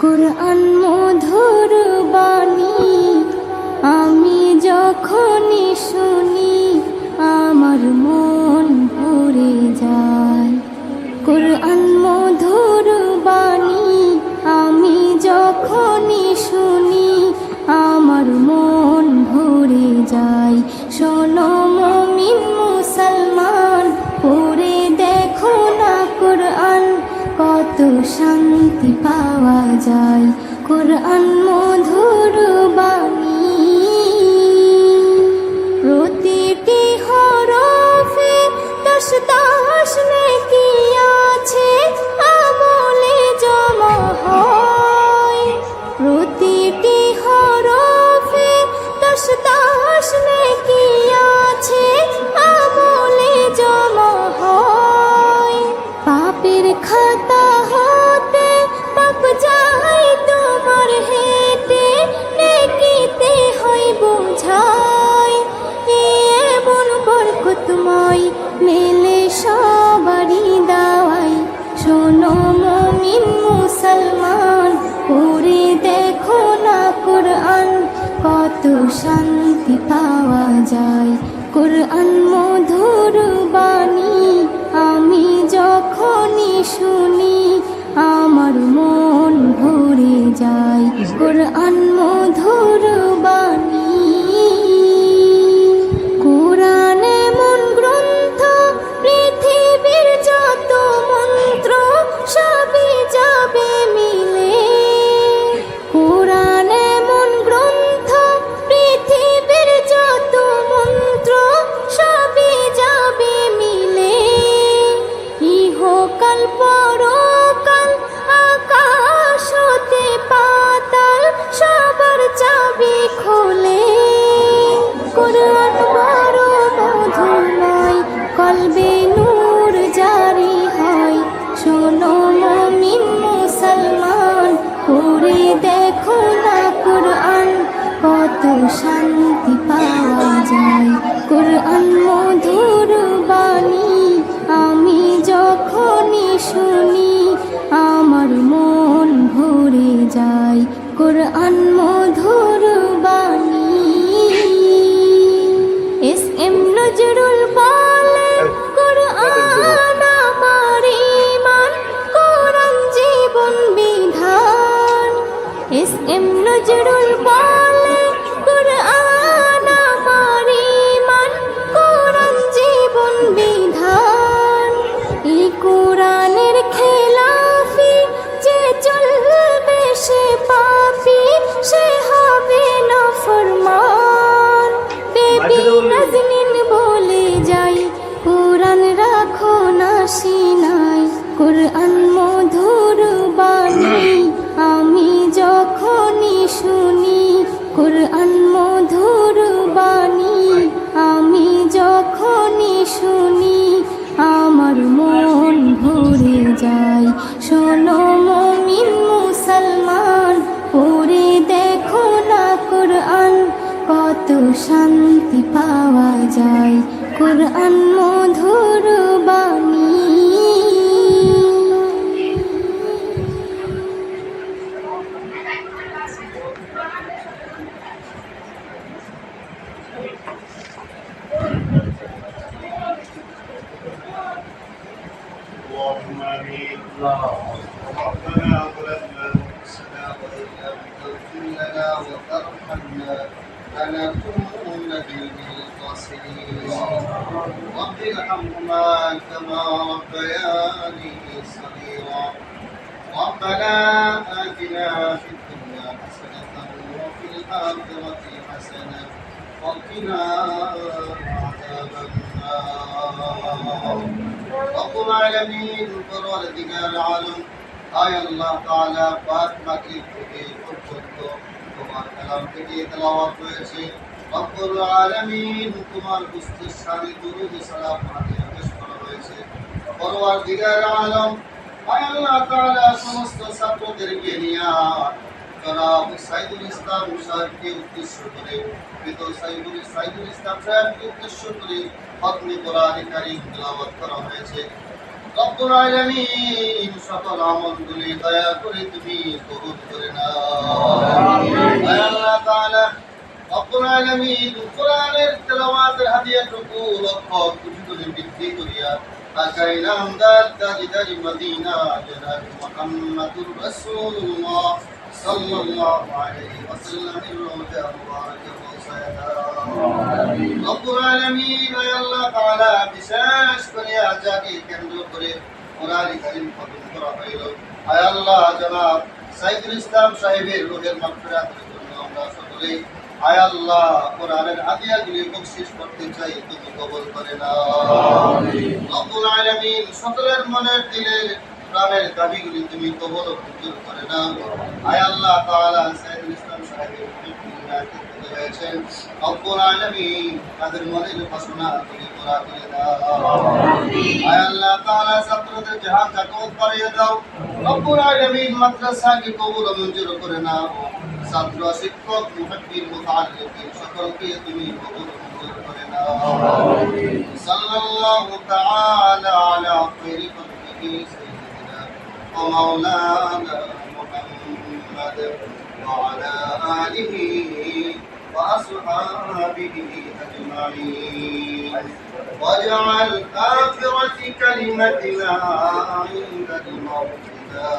কুরআন মধুর বাণী আমি যখনই শুনি আমার মন ভরে যায়। কুরআন মধুর বাণী আমি যখনই শুনি আমার মন ভরে যায়। শোনো মুমিন মুসলমান, পড়ে দেখো না কুরআন, কত শান্তি পাওয়া যায়। কুরআন মধুর বাণী প্রতিটি হরফে দশ দশ নেকি আছে, আমলে জমা হয়। প্রতিটি হরফে দশ দশ নেকি আছে, আমলে জমা হয়। পাপের খাতা হতে পাপ যায় তোমার হেঁটে, নেকিতে হয় বোঝাই। এমন বরকতময় মেলে সবারই দাওয়াই। শোনো মুমিন মুসলমান, পড়ে দেখো না কুরআন, কত শান্তি পাওয়া যায়। কুরআন মধুর বাণী আমি যখনই শুনি আমার মন ভরে যায়। কুরআন মধুর বাণী কুরআন এমন গ্রন্থ, পৃথিবীর যত মন্ত্র সবই যাবে মিলে। কুরআন এমন গ্রন্থ, পৃথিবীর যত মন্ত্র সবই যাবে মিলে। ইহকাল পরকাল আকাশ হতে পাতাল সবার চাবি খোলে। কুরআন বড় মধুময়, কলবে নূর জারি হয়। শোনো মুমিন মুসলমান, পড়ে দেখো না কুরআন, কত শান্তি পাওয়া যায়। কুরআন মধুর বাণী আমি যখনই শুনি আমার মন ভরে যায়। কুরআন মধুর বাণী এস.এম. নজরুল বলেন, কুরআন আমার ঈমান, কুরআন জীবন বিধান। এস.এম. নজরুল বলেন, কুরআন আমার ঈমান, কুরআন জীবন বিধান। এই কুরআনের খেলাফি যে চলবে সে পাপী, সে হবে নাফরমান। বেবি নাজনীন বলে যাই, কুরআন রাখো না সিনায়। কুরআন মধুর বাণী আমি যখনই শুনি, কুরআন মধুর বাণী আমি যখনই শুনি আমার মন ভরে যায়। শোনো মুমিন মুসলমান, পড়ে দেখো না কুরআন, কত শান্তি পাওয়া যায়। কুরআন মধুর বাণী اللهم امين. ربنا ظلمنا انفسنا وان لم تغفر لنا وترحمنا لنكونن من الخاسرين. رب ارحمهما كما ربياني صغيرا. ربنا آتنا في الدنيا حسنة وفي الآخرة حسنة وقنا عذاب النار. رب العالمين পরওয়ারদিগার আলম, আয় আল্লাহ তাআলা পাক মাগরিব থেকে পর্যন্ত তোমার কালাম থেকে তেলাওয়াত হয়েছে। রব্বুল আলামিন তোমার বুঝতে সারি দুরূদ সালাম হাদিয়া পেশ করা হয়েছে। পরওয়ারদিগার আলম, আয় আল্লাহ তাআলা সমস্ত ছাত্রদেরকে নিয়ে জনাব সাইদুল ইসলাম সাহেবকে উদ্দেশ্য করে, মৃত সাইদুল ইসলাম সাহেবকে উদ্দেশ্য করে খতমে কোরআন কারীম তেলাওয়াত করা হয়েছে। রব্বুল আলামিন সকল আমলগুলি দয়া করে তুমি কবুল করে নাও। আয় আল্লাহ তাআলা রব্বুল আলামিন কোরআনের তেলাওয়াতের হাদিয়াটুকু লক্ষ কোটি করে বৃদ্ধি করিয়া আকাই নামদার তাজদার মদিনা জনাব মুহাম্মদুর রাসূলুল্লাহ সাল্লাল্লাহু আলাইহি ওয়াসাল্লামের রওজা মুবারকে পৌঁছায় দাও। রব্বুল আলামিন আয় আল্লাহ তাআলা বিশেষ করে আজাকে কেন্দ্র করে কোরআন কারীম খতম করা হইল। আয় আল্লাহ জনাব সাইদুল ইসলাম সাহেবের রূহের মাগফিরাতের জন্য আমরা সকলে আয় আল্লাহ কোরআনের হাদিয়াগুলি বকশিশ করতে চাই, তুমি কবুল করে নাও। আমিন। রব্বুল আলামিন সকলের মনের দিলের প্রাণের দাবিগুলি তুমি কবুল ও মঞ্জুর করে নাও। আয় আল্লাহ তাআলা সাইদুল ইসলাম সাহেবের হয়েছেন রব্বুল আলামিন তাদের মনের বাসনাগুলি পুরা করে দাও। আমিন। আয় আল্লাহ তাআলা ছাত্রদের জাহান জাকাত বাড়িয়ে দাও। রব্বুল আলামিন মাদ্রাসাকে কবুল ও মঞ্জুর করে নাও। ছাত্র শিক্ষক মুহাদ্দিস মুতাআল্লিমিন সকলকে তুমি কবুল ও মঞ্জুর করে নাও। আমিন। সাল্লাল্লাহু তাআলা আলা খায়রি খালকিহি সাইয়্যিদিনা ওয়া মাওলানা মুহাম্মাদ ওয়া আলা আলিহি ওয়া আসহাবিহি আজমাইন ওয়াজআল আখিরাতি কালিমাতিনা ইনদাল মাউত লা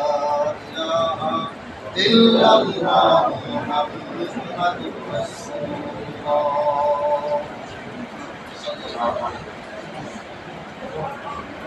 ইলাহা إلا الله محمد رسول الله صلى الله عليه وسلم